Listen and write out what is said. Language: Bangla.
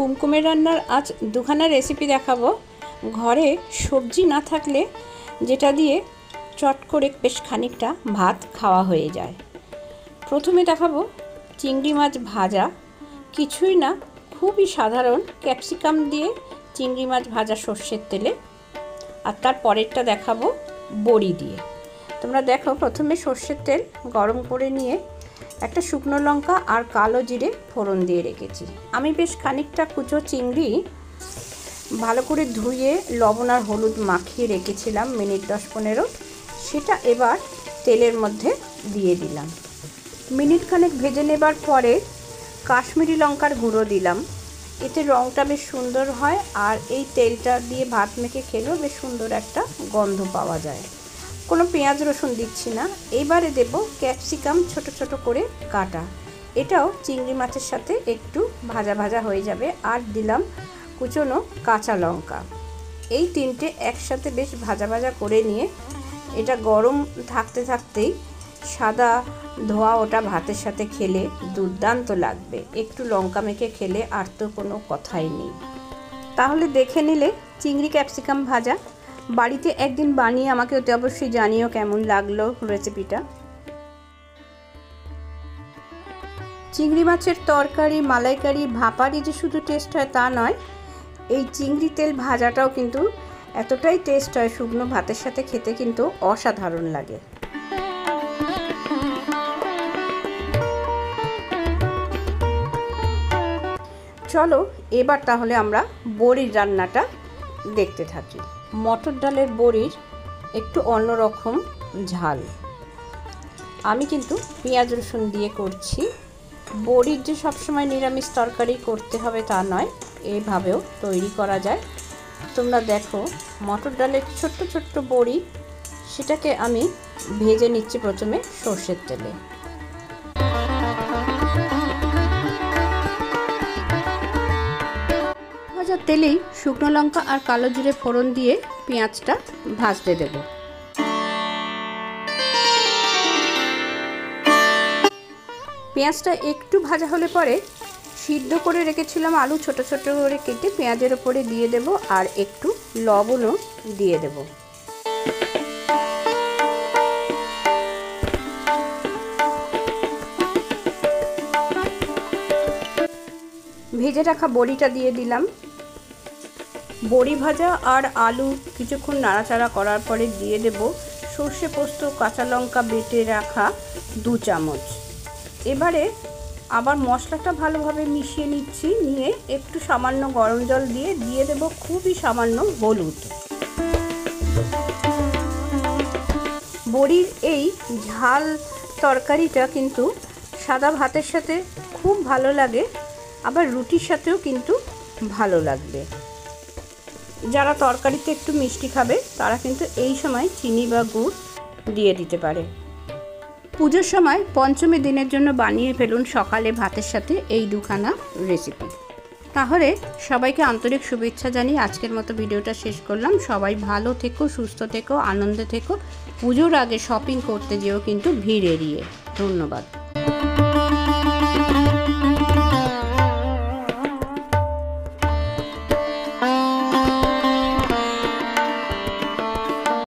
কুমকুমের রান্নার আজ দুখানা রেসিপি দেখাবো। ঘরে সবজি না থাকলে যেটা দিয়ে চট করে বেশ খানিকটা ভাত খাওয়া হয়ে যায়। প্রথমে দেখাবো চিংড়ি মাছ ভাজা, কিছুই না, খুবই সাধারণ ক্যাপসিকাম দিয়ে চিংড়ি মাছ ভাজা সর্ষের তেলে। আর তার পরেরটা দেখাবো বড়ি দিয়ে। তোমরা দেখো, প্রথমে সর্ষের তেল গরম করে নিয়ে একটা শুকনো লঙ্কা আর কালো জিরে ফোড়ন দিয়ে রেখেছি। আমি বেশ খানিকটা কুচো চিংড়ি ভালো করে ধুয়ে লবণ আর হলুদ মাখিয়ে রেখেছিলাম মিনিট 10-15। সেটা এবার তেলের মধ্যে দিয়ে দিলাম। মিনিট খানেক ভেজে নেবার পরে কাশ্মীরি লঙ্কার গুঁড়ো দিলাম। এতে রঙটা বেশ সুন্দর হয় আর এই তেলটা দিয়ে ভাত মেখে খেলেও বেশ সুন্দর একটা গন্ধ পাওয়া যায়। কোনো পেঁয়াজ রসুন দিচ্ছি না। এবারে দেব ক্যাপসিকাম ছোট ছোট করে কাটা, এটাও চিংড়ি মাছের সাথে একটু ভাজা ভাজা হয়ে যাবে। আর দিলাম কুচনো কাঁচা লঙ্কা। এই তিনটে একসাথে বেশ ভাজা ভাজা করে নিয়ে এটা গরম থাকতে থাকতেই সাদা ধোয়া ওটা ভাতের সাথে খেলে দুর্দান্ত লাগবে। একটু লঙ্কা মেখে খেলে আর তো কোনো কথাই নেই। তাহলে দেখে নিলে চিংড়ি ক্যাপসিকাম ভাজা। বাড়িতে একদিন বানিয়ে আমাকে অতি অবশ্যই জানিও কেমন লাগলো রেসিপিটা। চিংড়ি মাছের তরকারি, মালাইকারি, ভাপারি যে শুধু টেস্ট হয় তা নয়, এই চিংড়ি তেল ভাজাটাও কিন্তু এতটাই টেস্ট হয়, শুকনো ভাতের সাথে খেতে কিন্তু অসাধারণ লাগে। চলো এবার তাহলে আমরা বড়ির রান্নাটা দেখতে থাকি। মটর ডালের বড়ির একটু অন্যরকম ঝাল। আমি কিন্তু পেঁয়াজ রসুন দিয়ে করছি। বড়ির যে সবসময় নিরামিষ তরকারি করতে হবে তা নয়, এভাবেও তৈরি করা যায়। তোমরা দেখো, মটর ডালের ছোট্ট ছোট্ট বড়ি, সেটাকে আমি ভেজে নিচ্ছি প্রথমে সর্ষের তেলে। ভাজা তেলেই শুকনো লঙ্কা আর কালো জিরে ফোড়ন দিয়ে পেঁয়াজটা ভাজতে দেব। পেঁয়াজটা একটু ভাজা হলে পরে সিদ্ধ করে রেখেছিলাম আলু ছোট ছোট করে কেটে পেঁয়াজের ওপরে দিয়ে দেব আর একটু লবণও দিয়ে দেব। ভেজে রাখা বড়িটা দিয়ে দিলাম। বড়ি ভাজা আর আলু কিছুক্ষণ নাড়াচাড়া করার পরে দিয়ে দেব সর্ষে পোস্ত কাঁচা লঙ্কা বেটে রাখা 2 চামচ। এবারে আবার মশলাটা ভালোভাবে মিশিয়ে নিচ্ছি, নিয়ে একটু সামান্য গরম জল দিয়ে দেব খুবই সামান্য হলুদ। বড়ির এই ঝাল তরকারিটা কিন্তু সাদা ভাতের সাথে খুব ভালো লাগে, আবার রুটির সাথেও কিন্তু ভালো লাগবে। যারা তরকারিতে একটু মিষ্টি খাবে তারা কিন্তু এই সময় চিনি বা গুড় দিয়ে দিতে পারে। পুজোর সময় পঞ্চমী দিনের জন্য বানিয়ে ফেলুন সকালে ভাতের সাথে এই দুখানা রেসিপি। তাহলে সবাইকে আন্তরিক শুভেচ্ছা জানিয়ে আজকের মতো ভিডিওটা শেষ করলাম। সবাই ভালো থেকো, সুস্থ থেকো, আনন্দে থেকো। পুজোর আগে শপিং করতে যেও কিন্তু ভিড় এড়িয়ে। ধন্যবাদ।